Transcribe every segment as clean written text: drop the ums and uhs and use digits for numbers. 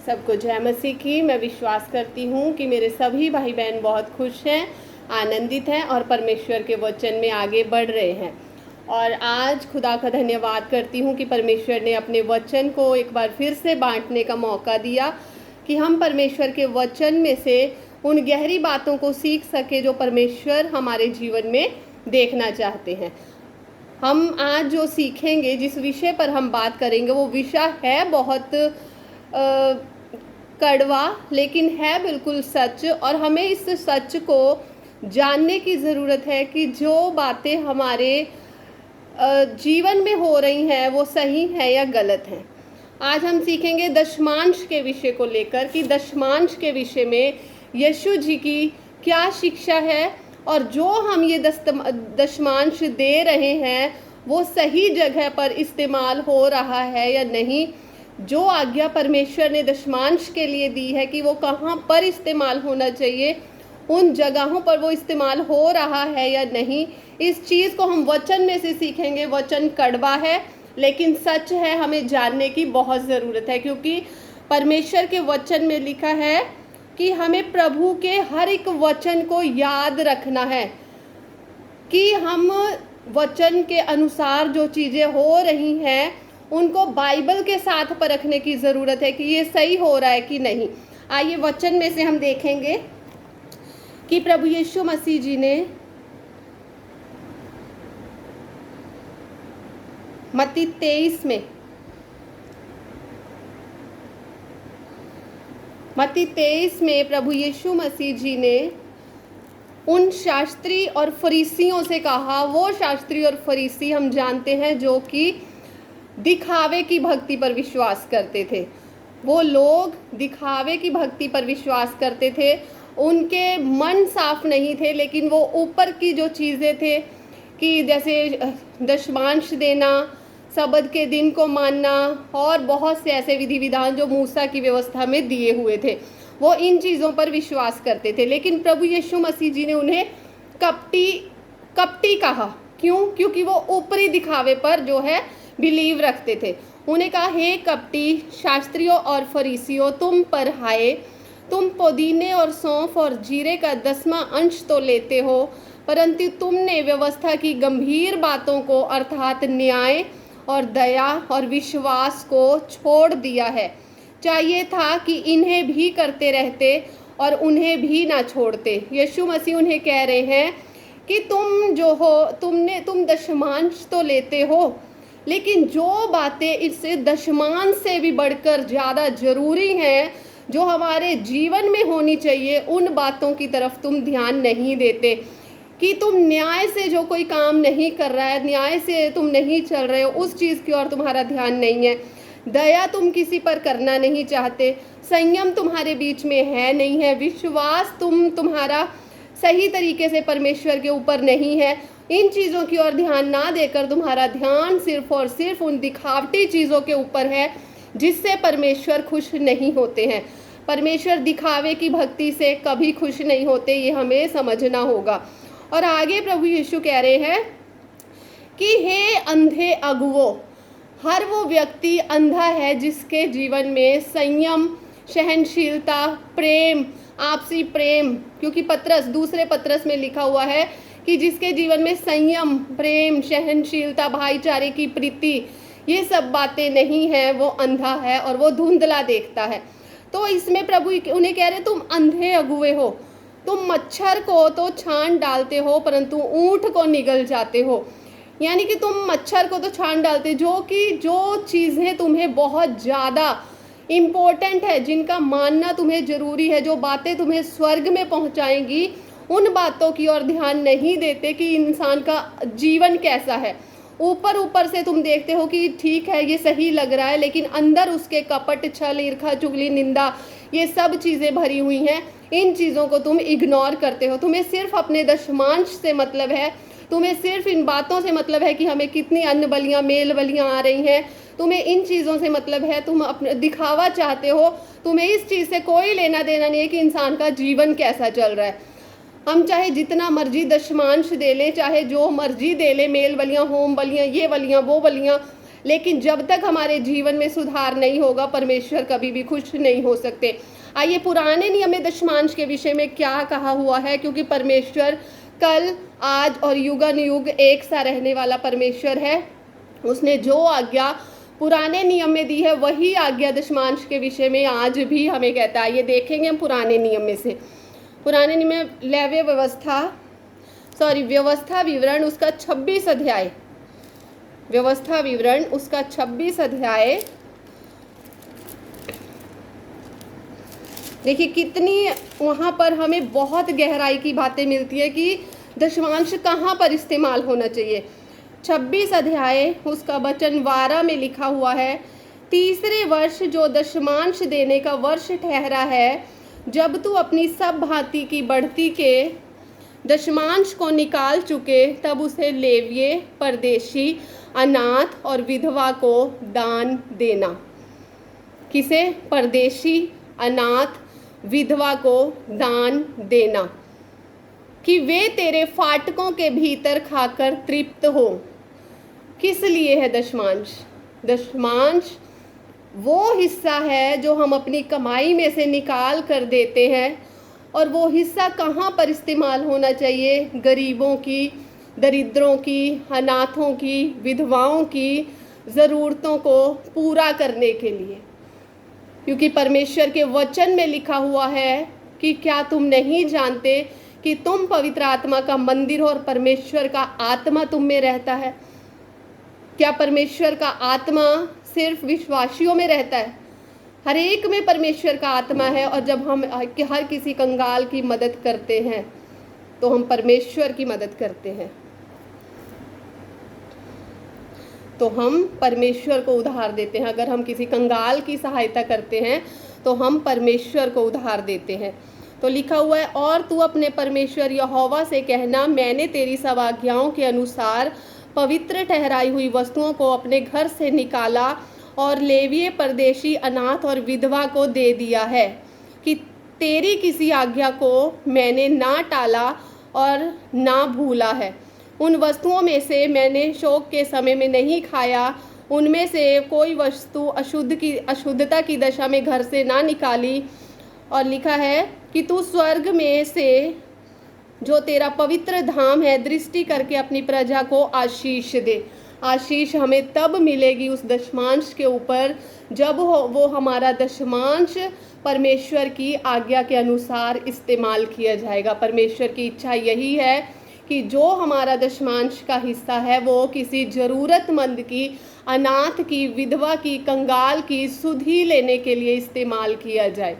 सबको जय मसीह की। मैं विश्वास करती हूँ कि मेरे सभी भाई बहन बहुत खुश हैं, आनंदित हैं और परमेश्वर के वचन में आगे बढ़ रहे हैं। और आज खुदा का धन्यवाद करती हूँ कि परमेश्वर ने अपने वचन को एक बार फिर से बांटने का मौका दिया कि हम परमेश्वर के वचन में से उन गहरी बातों को सीख सके जो परमेश्वर हमारे जीवन में देखना चाहते हैं। हम आज जो सीखेंगे, जिस विषय पर हम बात करेंगे, वो विषय है बहुत कड़वा, लेकिन है बिल्कुल सच। और हमें इस सच को जानने की ज़रूरत है कि जो बातें हमारे जीवन में हो रही हैं वो सही है या गलत हैं। आज हम सीखेंगे दशमांश के विषय को लेकर कि दशमांश के विषय में यीशु जी की क्या शिक्षा है और जो हम ये दशमांश दे रहे हैं वो सही जगह पर इस्तेमाल हो रहा है या नहीं। जो आज्ञा परमेश्वर ने दशमांश के लिए दी है कि वो कहाँ पर इस्तेमाल होना चाहिए, उन जगहों पर वो इस्तेमाल हो रहा है या नहीं, इस चीज़ को हम वचन में से सीखेंगे। वचन कड़वा है लेकिन सच है, हमें जानने की बहुत ज़रूरत है, क्योंकि परमेश्वर के वचन में लिखा है कि हमें प्रभु के हर एक वचन को याद रखना है कि हम वचन के अनुसार जो चीज़ें हो रही हैं उनको बाइबल के साथ परखने की ज़रूरत है कि ये सही हो रहा है कि नहीं। आइए वचन में से हम देखेंगे कि प्रभु यीशु मसीह जी ने मत्ती 23 में प्रभु यीशु मसीह जी ने उन शास्त्री और फरीसियों से कहा। वो शास्त्री और फरीसी हम जानते हैं जो कि दिखावे की भक्ति पर विश्वास करते थे। वो लोग दिखावे की भक्ति पर विश्वास करते थे, उनके मन साफ नहीं थे, लेकिन वो ऊपर की जो चीज़ें थे कि जैसे दशमांश देना, सबत के दिन को मानना और बहुत से ऐसे विधि विधान जो मूसा की व्यवस्था में दिए हुए थे, वो इन चीज़ों पर विश्वास करते थे। लेकिन प्रभु यीशु मसीह जी ने उन्हें कपटी कहा। क्यों? क्योंकि वो ऊपरी दिखावे पर जो है बिलीव रखते थे। उन्हें कहा, हे कपटी शास्त्रियों और फरीसियों, तुम पर हाय, तुम पुदीने और सौंफ और जीरे का 10वां अंश तो लेते हो, परंतु तुमने व्यवस्था की गंभीर बातों को अर्थात न्याय और दया और विश्वास को छोड़ दिया है। चाहिए था कि इन्हें भी करते रहते और उन्हें भी ना छोड़ते। यीशु मसीह उन्हें कह रहे हैं कि तुम जो हो, तुम दशमांश तो लेते हो, लेकिन जो बातें इससे दशमांश से भी बढ़कर ज़्यादा ज़रूरी हैं, जो हमारे जीवन में होनी चाहिए, उन बातों की तरफ तुम ध्यान नहीं देते। कि तुम न्याय से जो कोई काम नहीं कर रहा है, न्याय से तुम नहीं चल रहे हो, उस चीज़ की ओर तुम्हारा ध्यान नहीं है। दया तुम किसी पर करना नहीं चाहते, संयम तुम्हारे बीच में है नहीं है, विश्वास तुम्हारा सही तरीके से परमेश्वर के ऊपर नहीं है। इन चीज़ों की ओर ध्यान ना देकर तुम्हारा ध्यान सिर्फ और सिर्फ उन दिखावटी चीज़ों के ऊपर है जिससे परमेश्वर खुश नहीं होते हैं। परमेश्वर दिखावे की भक्ति से कभी खुश नहीं होते, ये हमें समझना होगा। और आगे प्रभु यीशु कह रहे हैं कि हे अंधे अगुवो, हर वो व्यक्ति अंधा है जिसके जीवन में संयम, सहनशीलता, प्रेम, आपसी प्रेम, क्योंकि दूसरे पत्रस में लिखा हुआ है कि जिसके जीवन में संयम, प्रेम, सहनशीलता, भाईचारे की प्रीति, ये सब बातें नहीं है, वो अंधा है और वो धुंधला देखता है। तो इसमें प्रभु उन्हें कह रहे, तुम अंधे अगुए हो, तुम मच्छर को तो छान डालते हो परंतु ऊंट को निगल जाते हो। यानी कि तुम मच्छर को तो छान डालते, जो चीज़ें तुम्हें बहुत ज़्यादा इम्पोर्टेंट है, जिनका मानना तुम्हें ज़रूरी है, जो बातें तुम्हें स्वर्ग में पहुंचाएंगी, उन बातों की ओर ध्यान नहीं देते कि इंसान का जीवन कैसा है। ऊपर से तुम देखते हो कि ठीक है, ये सही लग रहा है, लेकिन अंदर उसके कपट, छल, ईर्ष्या, चुगली, निंदा, ये सब चीज़ें भरी हुई हैं। इन चीज़ों को तुम इग्नोर करते हो। तुम्हें सिर्फ अपने दशमांश से मतलब है, तुम्हें सिर्फ इन बातों से मतलब है कि हमें कितनी अन्न बलियाँ, मेल बलियाँ आ रही हैं, तुम्हें इन चीज़ों से मतलब है। तुम अपने दिखावा चाहते हो, तुम्हें इस चीज़ से कोई लेना देना नहीं है कि इंसान का जीवन कैसा चल रहा है। हम चाहे जितना मर्जी दशमांश दे लें, चाहे जो मर्जी दे लें, मेल बलियाँ, होम बलियाँ, ये बलियाँ, वो बलियाँ, लेकिन जब तक हमारे जीवन में सुधार नहीं होगा, परमेश्वर कभी भी खुश नहीं हो सकते। आइए पुराने नियम में दशमांश के विषय में क्या कहा हुआ है, क्योंकि परमेश्वर कल, आज और युगन युग एक सा रहने वाला परमेश्वर है। उसने जो आज्ञा पुराने नियम में दी है वही आज्ञा दशमांश के विषय में आज भी हमें कहता है। ये देखेंगे हम पुराने नियम में से, पुराने नियम में लेव्य व्यवस्था विवरण उसका 26 अध्याय, व्यवस्था विवरण उसका 26 अध्याय। देखिए कितनी वहाँ पर हमें बहुत गहराई की बातें मिलती है कि दशमांश कहाँ पर इस्तेमाल होना चाहिए। 26 अध्याय उसका वचन 12 में लिखा हुआ है, तीसरे वर्ष जो दशमांश देने का वर्ष ठहरा है, जब तू अपनी सब भांति की बढ़ती के दशमांश को निकाल चुके, तब उसे लेविये, परदेशी, अनाथ और विधवा को दान देना। किसे? परदेशी, अनाथ, विधवा को दान देना, कि वे तेरे फाटकों के भीतर खाकर तृप्त हो। किस लिए है दशमांश? दशमांश वो हिस्सा है जो हम अपनी कमाई में से निकाल कर देते हैं, और वो हिस्सा कहाँ पर इस्तेमाल होना चाहिए? गरीबों की, दरिद्रों की, अनाथों की, विधवाओं की ज़रूरतों को पूरा करने के लिए। क्योंकि परमेश्वर के वचन में लिखा हुआ है कि क्या तुम नहीं जानते कि तुम पवित्र आत्मा का मंदिर हो और परमेश्वर का आत्मा तुम में रहता है? क्या परमेश्वर का आत्मा सिर्फ विश्वासियों में रहता है? हर एक में परमेश्वर का आत्मा है। और जब हम हर किसी कंगाल की मदद करते हैं तो हम परमेश्वर की मदद करते हैं, तो हम परमेश्वर को उधार देते हैं। अगर हम किसी कंगाल की सहायता करते हैं तो हम परमेश्वर को उधार देते हैं। तो लिखा हुआ है, और तू अपने परमेश्वर यहोवा से कहना, मैंने तेरी सब आज्ञाओं के अनुसार पवित्र ठहराई हुई वस्तुओं को अपने घर से निकाला और लेवीय, परदेशी, अनाथ और विधवा को दे दिया है, कि तेरी किसी आज्ञा को मैंने ना टाला और ना भूला है। उन वस्तुओं में से मैंने शोक के समय में नहीं खाया, उनमें से कोई वस्तु अशुद्धता की दशा में घर से ना निकाली। और लिखा है कि तू स्वर्ग में से जो तेरा पवित्र धाम है दृष्टि करके अपनी प्रजा को आशीष दे। आशीष हमें तब मिलेगी उस दशमांश के ऊपर जब वो हमारा दशमांश परमेश्वर की आज्ञा के अनुसार इस्तेमाल किया जाएगा। परमेश्वर की इच्छा यही है कि जो हमारा दशमांश का हिस्सा है वो किसी ज़रूरतमंद की, अनाथ की, विधवा की, कंगाल की सुधि लेने के लिए इस्तेमाल किया जाए।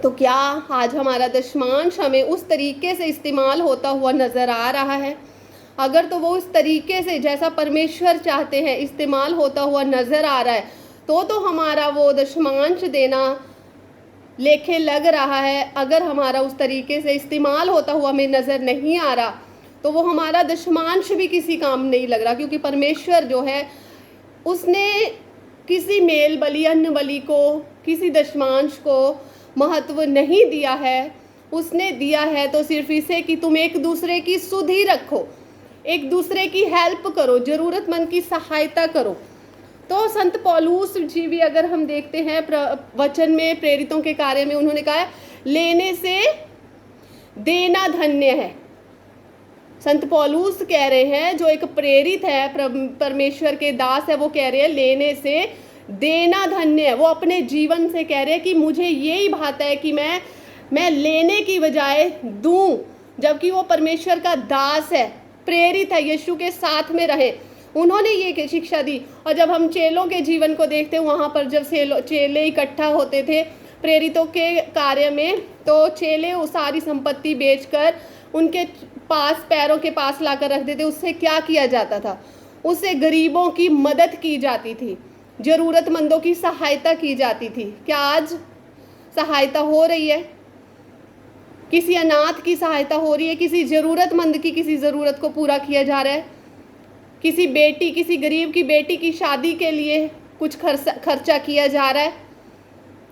तो क्या आज हमारा दशमांश हमें उस तरीके से इस्तेमाल होता हुआ नज़र आ रहा है? अगर तो वो उस तरीके से जैसा परमेश्वर चाहते हैं इस्तेमाल होता हुआ नज़र आ रहा है, तो हमारा वो दशमांश देना लेखे लग रहा है। अगर हमारा उस तरीके से इस्तेमाल होता हुआ हमें नज़र नहीं आ रहा, तो वो हमारा दशमांश भी किसी काम नहीं लग रहा। क्योंकि परमेश्वर जो है उसने किसी मेल बलि, अन्न बलि को, किसी दशमांश को महत्व नहीं दिया है। उसने दिया है तो सिर्फ इसे कि तुम एक दूसरे की सुधि रखो, एक दूसरे की हेल्प करो, ज़रूरतमंद की सहायता करो। तो संत पौलुस जी भी अगर हम देखते हैं वचन में, प्रेरितों के कार्य में, उन्होंने कहा है लेने से देना धन्य है। संत पौलुस कह रहे हैं, जो एक प्रेरित है, परमेश्वर के दास है, वो कह रहे हैं लेने से देना धन्य है। वो अपने जीवन से कह रहे हैं कि मुझे यही भाता है कि मैं लेने की बजाय दूं। जबकि वो परमेश्वर का दास है, प्रेरित है, यीशु के साथ में रहे, उन्होंने ये शिक्षा दी। और जब हम चेलों के जीवन को देखते हैं, वहाँ पर जब चेले इकट्ठा होते थे प्रेरितों के कार्य में, तो चेले वो सारी संपत्ति बेचकर उनके पास, पैरों के पास लाकर रख देते। उससे क्या किया जाता था? उससे गरीबों की मदद की जाती थी, ज़रूरतमंदों की सहायता की जाती थी। क्या आज सहायता हो रही है? किसी अनाथ की सहायता हो रही है? किसी ज़रूरतमंद की किसी ज़रूरत को पूरा किया जा रहा है? किसी बेटी, किसी गरीब की बेटी की शादी के लिए कुछ खर्चा किया जा रहा है?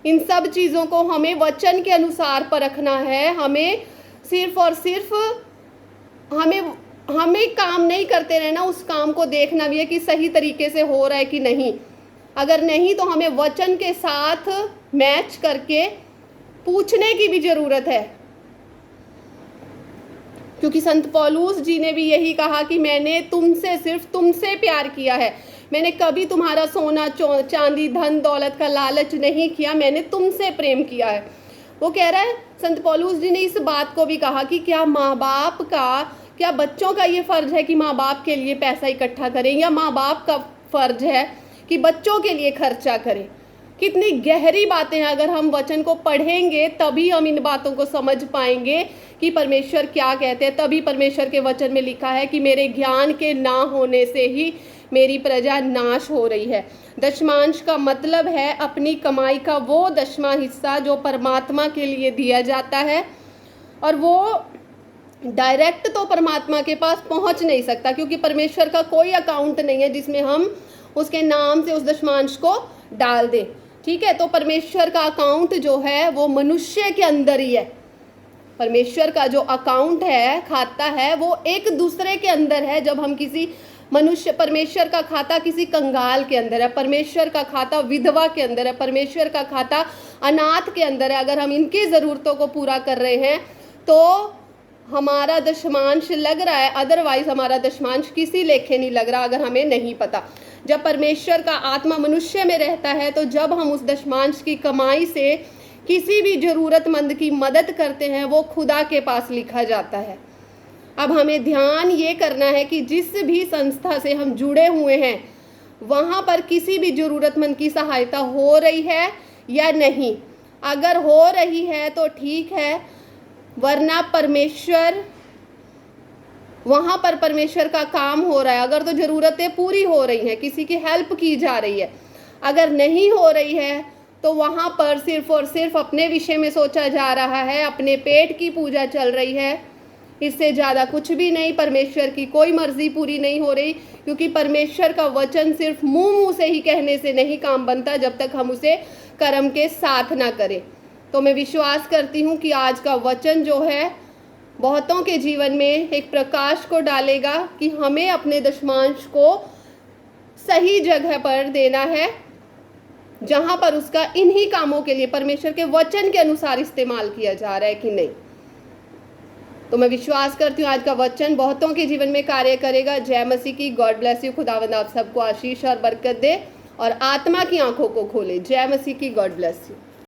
इन सब चीज़ों को हमें वचन के अनुसार परखना है। हमें सिर्फ और सिर्फ हमें हमें काम नहीं करते रहना, उस काम को देखना भी है कि सही तरीके से हो रहा है कि नहीं। अगर नहीं तो हमें वचन के साथ मैच करके पूछने की भी ज़रूरत है, क्योंकि संत पौलुस जी ने भी यही कहा कि मैंने तुमसे, सिर्फ तुमसे प्यार किया है, मैंने कभी तुम्हारा सोना चांदी धन दौलत का लालच नहीं किया, मैंने तुमसे प्रेम किया है। वो कह रहा है, संत पौलुस जी ने इस बात को भी कहा कि क्या माँ बाप का, क्या बच्चों का ये फ़र्ज़ है कि माँ बाप के लिए पैसा इकट्ठा करें, या माँ बाप का फ़र्ज़ है कि बच्चों के लिए खर्चा करें। कितनी गहरी बातें हैं, अगर हम वचन को पढ़ेंगे तभी हम इन बातों को समझ पाएंगे कि परमेश्वर क्या कहते हैं। तभी परमेश्वर के वचन में लिखा है कि मेरे ज्ञान के ना होने से ही मेरी प्रजा नाश हो रही है। दशमांश का मतलब है अपनी कमाई का वो 10वां हिस्सा जो परमात्मा के लिए दिया जाता है, और वो डायरेक्ट तो परमात्मा के पास पहुंच नहीं सकता, क्योंकि परमेश्वर का कोई अकाउंट नहीं है जिसमें हम उसके नाम से उस दशमांश को डाल दें। ठीक है, तो परमेश्वर का अकाउंट जो है वो मनुष्य के अंदर ही है। परमेश्वर का जो अकाउंट है, खाता है, वो एक दूसरे के अंदर है। जब हम किसी मनुष्य, परमेश्वर का खाता किसी कंगाल के अंदर है, परमेश्वर का खाता विधवा के अंदर है, परमेश्वर का खाता अनाथ के अंदर है। अगर हम इनकी ज़रूरतों को पूरा कर रहे हैं तो हमारा दशमांश लग रहा है, अदरवाइज हमारा दशमांश किसी लेखे नहीं लग रहा, अगर हमें नहीं पता। जब परमेश्वर का आत्मा मनुष्य में रहता है, तो जब हम उस दशमांश की कमाई से किसी भी ज़रूरतमंद की मदद करते हैं, वो खुदा के पास लिखा जाता है। अब हमें ध्यान ये करना है कि जिस भी संस्था से हम जुड़े हुए हैं, वहाँ पर किसी भी ज़रूरतमंद की सहायता हो रही है या नहीं। अगर हो रही है तो ठीक है, वरना परमेश्वर, वहाँ पर परमेश्वर का काम हो रहा है। अगर तो ज़रूरतें पूरी हो रही हैं, किसी की हेल्प की जा रही है, अगर नहीं हो रही है तो वहाँ पर सिर्फ और सिर्फ अपने विषय में सोचा जा रहा है, अपने पेट की पूजा चल रही है, इससे ज़्यादा कुछ भी नहीं। परमेश्वर की कोई मर्जी पूरी नहीं हो रही, क्योंकि परमेश्वर का वचन सिर्फ मुंह से ही कहने से नहीं काम बनता, जब तक हम उसे कर्म के साथ ना करें। तो मैं विश्वास करती हूँ कि आज का वचन जो है बहुतों के जीवन में एक प्रकाश को डालेगा कि हमें अपने दशमांश को सही जगह पर देना है, जहाँ पर उसका इन्हीं कामों के लिए परमेश्वर के वचन के अनुसार इस्तेमाल किया जा रहा है कि नहीं। तो मैं विश्वास करती हूँ आज का वचन बहुतों के जीवन में कार्य करेगा। जय मसीह की। God bless you. खुदावंद आप सबको आशीष और बरकत दे और आत्मा की आंखों को खोले। जय मसीह की। God bless you.